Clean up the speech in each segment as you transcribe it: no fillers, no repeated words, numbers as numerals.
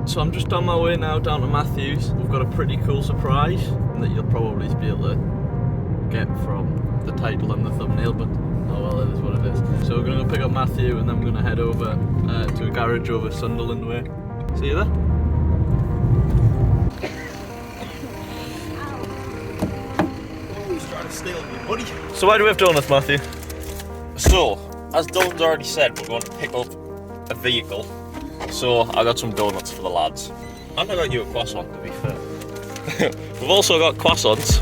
So I'm just on my way now down to Matthew's. We've got a pretty cool surprise that you'll probably be able to get from the title and the thumbnail, but oh well, it is what it is. So we're going to go pick up Matthew and then we're going to head over to a garage over Sunderland way. See you there. Oh, he's trying to steal me, buddy. So why do we have donuts, Matthew? So, as Dylan's already said, we're going to pick up a vehicle. So I got some donuts for the lads. And I got you a croissant, to be fair. We've also got croissants.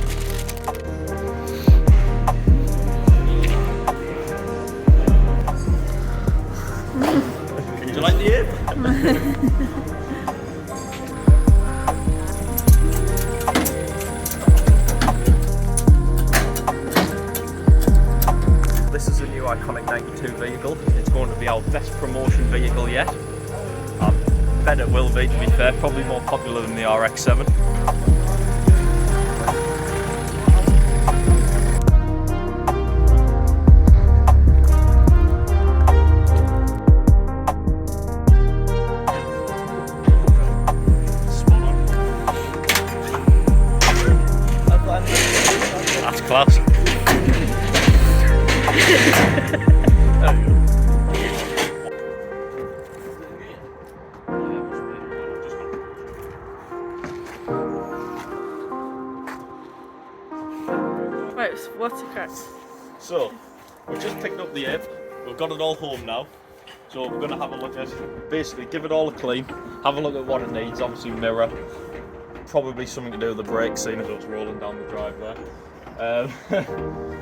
Do you like the ape? This is a new Iconic92 vehicle. It's going to be our best promotion vehicle yet. I bet it will be, to be fair, probably more popular than the RX-7. That's class. Right, so what's the crack? So, we just picked up the ape. We've got it all home now. So we're going to have a look at, basically give it all a clean, have a look at what it needs, obviously mirror, probably something to do with the brake, seeing as it's rolling down the driveway.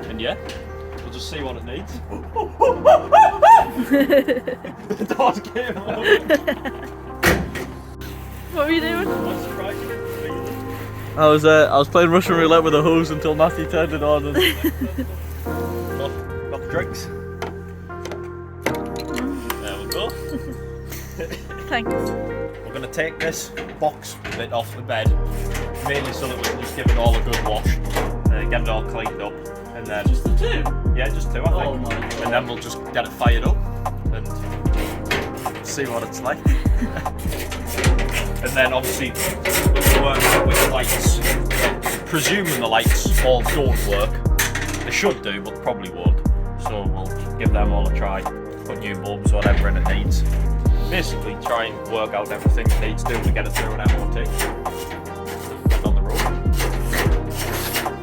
And yeah, we'll just see what it needs. The dog came out. What were you doing? What surprise you didn't see it? I was playing Russian roulette with a hose until Matthew turned it on. And Got the drinks. There we go. Thanks. We're going to take this box bit off the bed, mainly so that we can just give it all a good wash, get it all cleaned up, and then... just the two? Yeah, just two, I think. Oh my God. And then we'll just get it fired up and see what it's like. And then obviously we'll work with the lights. Presuming the lights all don't work, they should do, but probably won't. So we'll give them all a try, put new bulbs, whatever it needs. Basically try and work out everything it needs to do to get it through an MOT. Get on the road.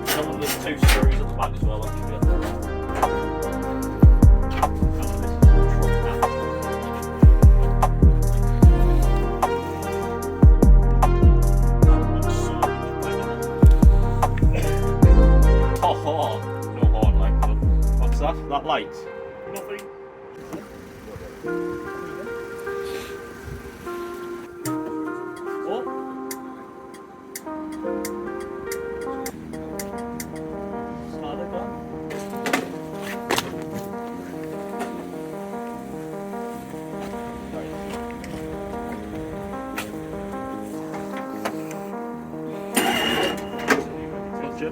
Some of the two screws at the back as well, actually. That light? Nothing. Oh. Start it on. Gotcha.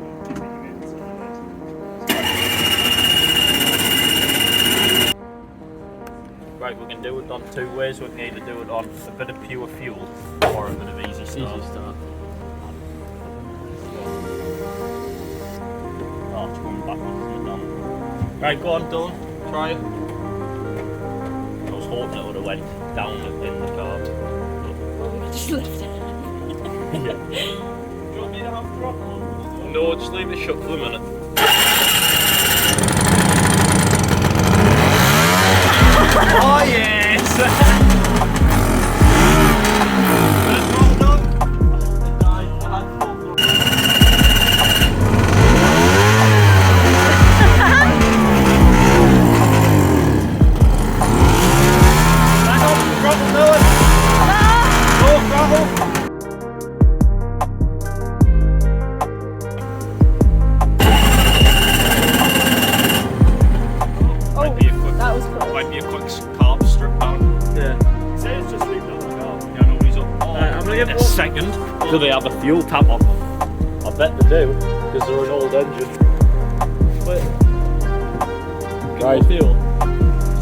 Right, we can do it on two ways. We can either do it on a bit of pure fuel or a bit of easy start. Easy start. Oh, it's going backwards, isn't it, Dan? Right, go on, Dylan. Try it. I was hoping it would have went down in the car. Well, we just left it. Do you want me to have throttle? No, just leave it shut for a minute. Oh yes! Might be a quick carb strip down. Yeah. Says just leave that in the car. Yeah, nobody's up. I'm gonna give In a one. second. Do they have a fuel tap on them? I bet they do, because they're an old engine. Wait. Right. Fuel.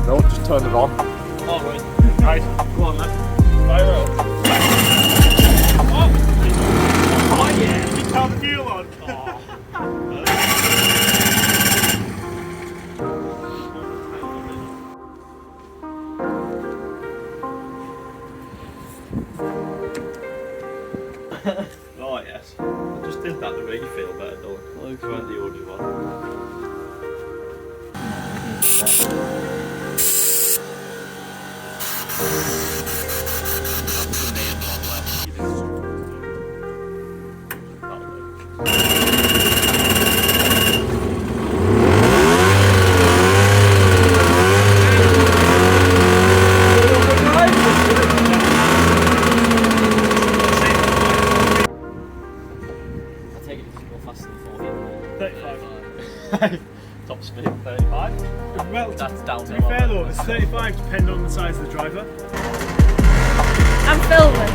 No, just turn it on. Oh, right. Right, go on then. Fire out. Did that to make you feel better, though. You weren't the only one. Top speed 35. Well, That's down to be fair though, it's 35 depending on the size of the driver. I'm filming.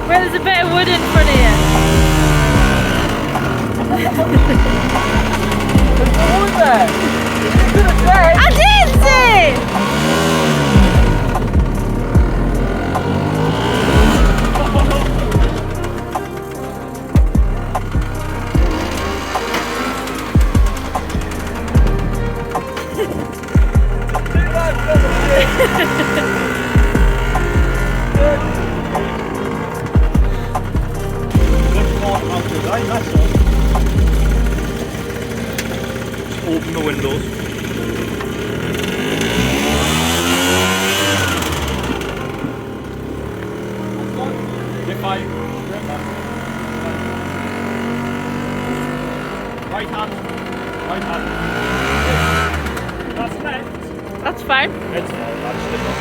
Where there's a bit of wood in front of you. I did see! Open the windows. If I right hand. That's left. That's fine. It's not actually not.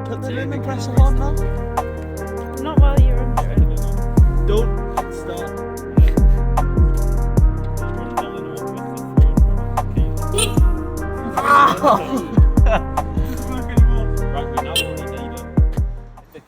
Put them in and press alarm now. Not while you're under it. Don't start. Ow!